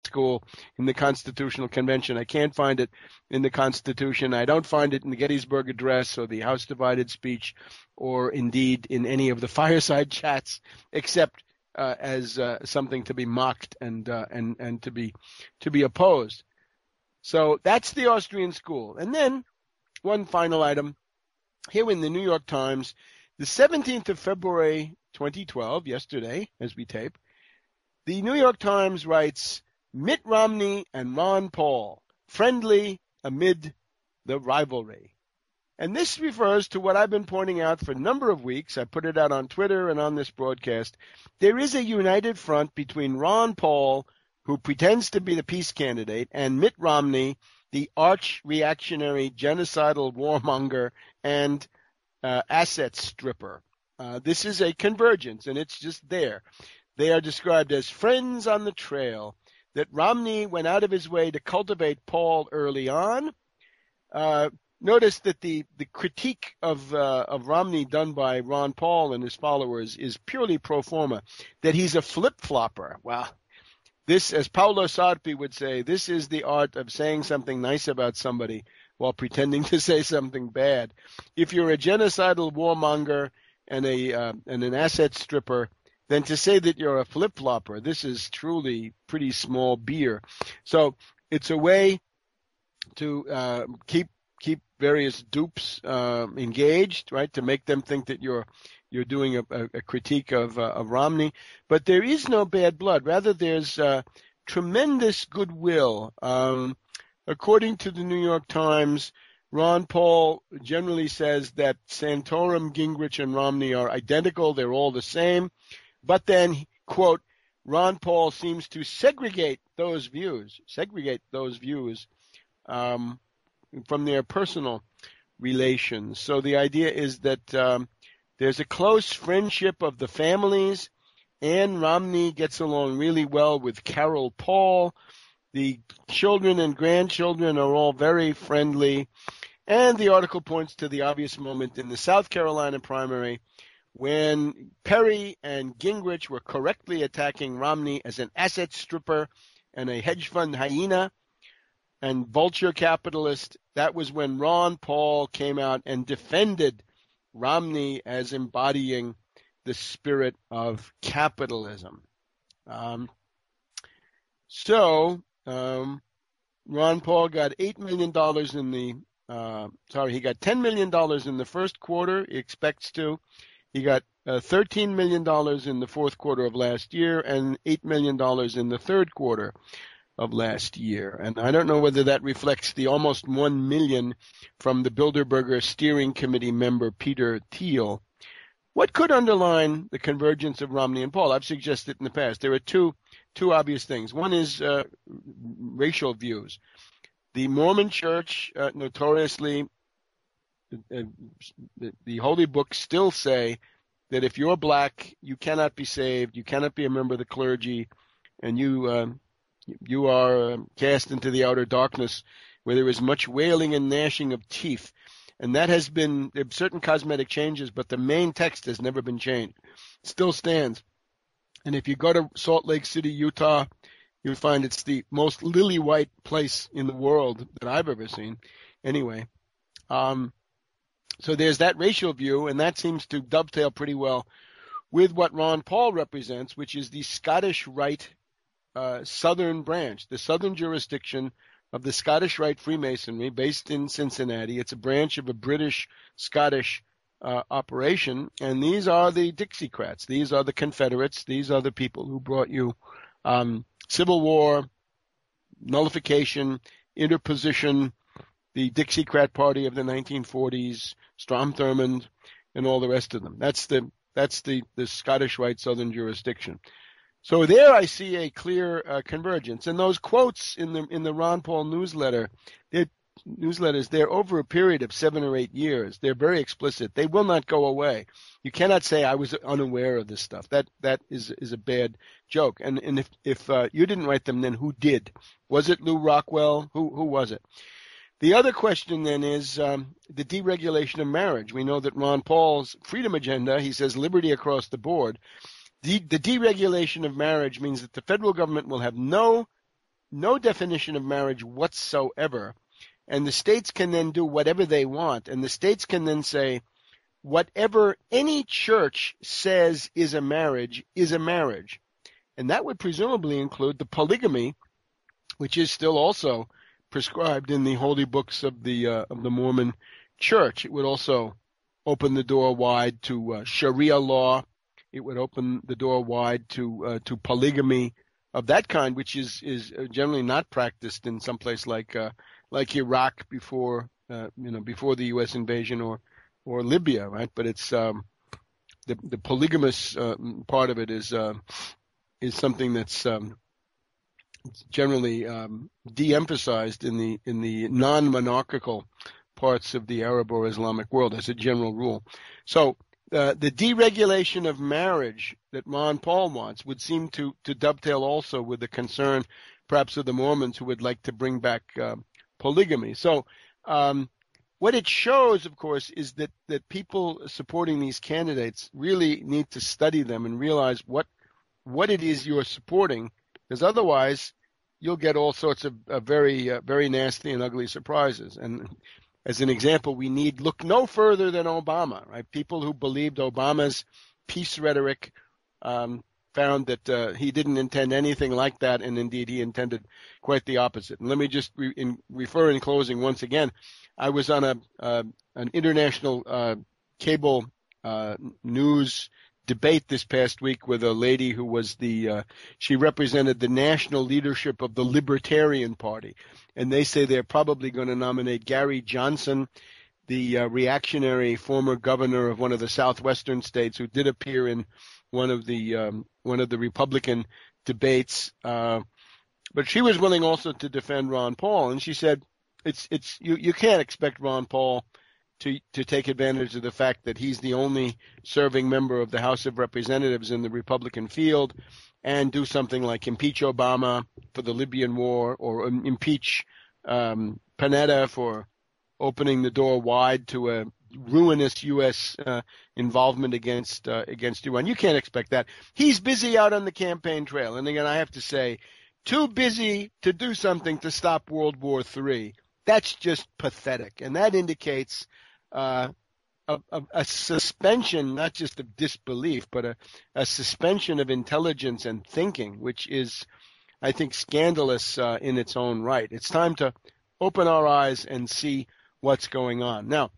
school in the Constitutional Convention. I can't find it in the Constitution. I don't find it in the Gettysburg Address or the House Divided Speech, or indeed in any of the fireside chats, except as something to be mocked and to be opposed. So that's the Austrian school. And then one final item here in the New York Times, the 17th of February, 2012, yesterday, as we tape, the New York Times writes, Mitt Romney and Ron Paul, friendly amid the rivalry. And this refers to what I've been pointing out for a number of weeks. I put it out on Twitter and on this broadcast. There is a united front between Ron Paul, who pretends to be the peace candidate, and Mitt Romney, the arch-reactionary, genocidal warmonger and asset stripper. This is a convergence, and it's just there. They are described as friends on the trail, that Romney went out of his way to cultivate Paul early on. Notice that the critique of Romney done by Ron Paul and his followers is purely pro forma, that he's a flip-flopper. Well, this, as Paolo Sarpi would say, this is the art of saying something nice about somebody while pretending to say something bad. If you're a genocidal warmonger and an asset stripper, then to say that you're a flip-flopper, this is truly pretty small beer. So it's a way to keep various dupes engaged, right, to make them think that you're doing a critique of Romney. But there is no bad blood. Rather, there's tremendous goodwill. According to the New York Times, Ron Paul generally says that Santorum, Gingrich, and Romney are identical. They're all the same. But then, quote, Ron Paul seems to segregate those views from their personal relations. So the idea is that there's a close friendship of the families. Ann Romney gets along really well with Carol Paul. The children and grandchildren are all very friendly. And the article points to the obvious moment in the South Carolina primary when Perry and Gingrich were correctly attacking Romney as an asset stripper and a hedge fund hyena and vulture capitalist. That was when Ron Paul came out and defended Romney as embodying the spirit of capitalism. So Ron Paul got $8 million he got $10 million in the first quarter. He expects to. He got $13 million in the fourth quarter of last year and $8 million in the third quarter of last year. And I don't know whether that reflects the almost $1 million from the Bilderberger Steering Committee member Peter Thiel. What could underline the convergence of Romney and Paul? I've suggested in the past. There are two obvious things. One is racial views. The Mormon Church notoriously, the holy books still say that if you're black, you cannot be saved, you cannot be a member of the clergy, and you are cast into the outer darkness where there is much wailing and gnashing of teeth. And that has been, there are certain cosmetic changes, but the main text has never been changed. It still stands. And if you go to Salt Lake City, Utah, you'll find it's the most lily-white place in the world that I've ever seen. Anyway, so there's that racial view, and that seems to dovetail pretty well with what Ron Paul represents, which is the Scottish Rite southern branch, the southern jurisdiction of the Scottish Rite Freemasonry based in Cincinnati. It's a branch of a British-Scottish operation, and these are the Dixiecrats. These are the Confederates. These are the people who brought you Civil War, nullification, interposition, the Dixiecrat Party of the 1940s, Strom Thurmond, and all the rest of them. That's the Scottish Rite Southern jurisdiction. So there I see a clear convergence. And those quotes in the Ron Paul newsletters, they're over a period of 7 or 8 years. They're very explicit. They will not go away. You cannot say I was unaware of this stuff. That is a bad joke. And if you didn't write them, then who did? Was it Lou Rockwell? Who was it? The other question then is the deregulation of marriage. We know that Ron Paul's freedom agenda, he says liberty across the board. The deregulation of marriage means that the federal government will have no no definition of marriage whatsoever. And the states can then do whatever they want. And the states can then say, whatever any church says is a marriage is a marriage. And that would presumably include the polygamy, which is still also prescribed in the holy books of the Mormon Church. It would also open the door wide to Sharia law. It would open the door wide to polygamy of that kind, which is generally not practiced in some place like Iraq before the U.S. invasion or Libya, right? But it's the polygamous part of it is something that's generally de-emphasized in the non-monarchical parts of the Arab or Islamic world as a general rule. So the deregulation of marriage that Ron Paul wants would seem to dovetail also with the concern perhaps of the Mormons who would like to bring back polygamy. So what it shows, of course, is that people supporting these candidates really need to study them and realize what it is you're supporting, because otherwise you'll get all sorts of very nasty and ugly surprises. And as an example, we need look no further than Obama, right? People who believed Obama's peace rhetoric found that he didn't intend anything like that, and indeed he intended quite the opposite. And let me just refer in closing once again. I was on an international cable news debate this past week with a lady who was she represented the national leadership of the Libertarian Party. And they say they're probably going to nominate Gary Johnson, the reactionary former governor of one of the southwestern states who did appear in one of the Republican debates. But she was willing also to defend Ron Paul. And she said, you can't expect Ron Paul to take advantage of the fact that he's the only serving member of the House of Representatives in the Republican field and do something like impeach Obama for the Libyan war or impeach Panetta for opening the door wide to a ruinous U.S. involvement against Iran. You can't expect that. He's busy out on the campaign trail. And again, I have to say, too busy to do something to stop World War III. That's just pathetic. And that indicates a suspension, not just of disbelief, but a suspension of intelligence and thinking, which is, I think, scandalous in its own right. It's time to open our eyes and see what's going on. Now,